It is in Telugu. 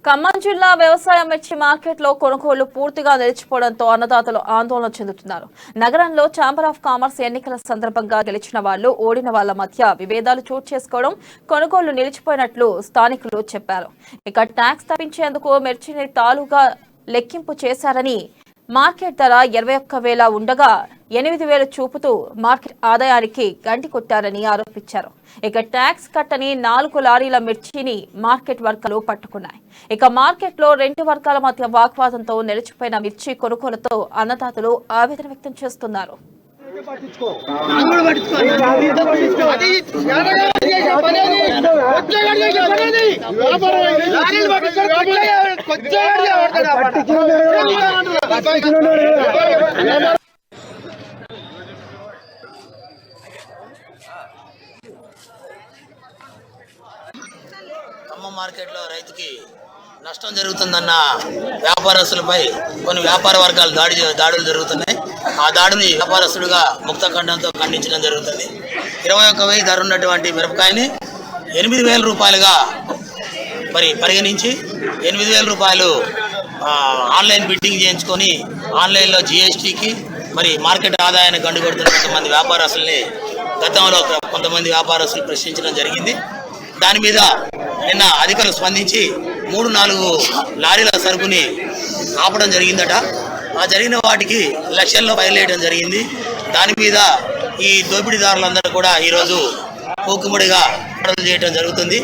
ఖమ్మం జిల్లా వ్యవసాయ మిర్చి మార్కెట్లో కొనుగోళ్లు పూర్తిగా నిలిచిపోవడంతో అన్నదాతలు ఆందోళన చెందుతున్నారు. నగరంలో ఛాంబర్ ఆఫ్ కామర్స్ ఎన్నికల సందర్భంగా గెలిచిన వాళ్లు, ఓడిన వాళ్ల మధ్య విభేదాలు చోటు చేసుకోవడం, కొనుగోళ్లు నిలిచిపోయినట్లు స్థానికులు చెప్పారు. ఇక ట్యాక్స్ తప్పించేందుకు మిర్చిని తాలుగా లెక్కింపు చేశారని, మార్కెట్ ధర 21,000 ఉండగా 8,000 చూపుతూ మార్కెట్ ఆదాయానికి గండి కొట్టారని ఆరోపించారు. ఇక ట్యాక్స్ కట్టని 4 లారీల మిర్చిని మార్కెట్ వర్గాలు పట్టుకున్నాయి. ఇక మార్కెట్లో 2 వర్గాల మధ్య వాగ్వాదంతో నిలిచిపోయిన మిర్చి కొనుగోలుతో అన్నదాతలు ఆవేదన వ్యక్తం చేస్తున్నారు. ఖమ్మం మార్కెట్లో రైతుకి నష్టం జరుగుతుందన్న వ్యాపారస్తులపై కొన్ని వ్యాపార వర్గాలు దాడులు జరుగుతున్నాయి. ఆ దాడిని వ్యాపారస్తుడిగా ముక్త ఖండంతో ఖండించడం జరుగుతుంది. 21,000 ధర ఉన్నటువంటి మిరపకాయని 8,000 రూపాయలుగా మరి పరిగణించి 8,000 రూపాయలు ఆన్లైన్ బిడ్డింగ్ చేయించుకొని ఆన్లైన్లో జిఎస్టీకి మరి మార్కెట్ ఆదాయాన్ని గండు కొడుతున్న కొంతమంది వ్యాపారస్తుల్ని గతంలో కొంతమంది వ్యాపారస్తులు ప్రశ్నించడం జరిగింది. దాని మీద నిన్న అధికారులు స్పందించి 3-4 లారీల సరుకుని ఆపడం జరిగిందట. ఆ జరిగిన వాటికి లక్షల్లో బయలుదేయడం జరిగింది. దాని మీద ఈ దోపిడీదారులందరూ కూడా ఈరోజు మూకుమ్మడిగా చేయడం జరుగుతుంది.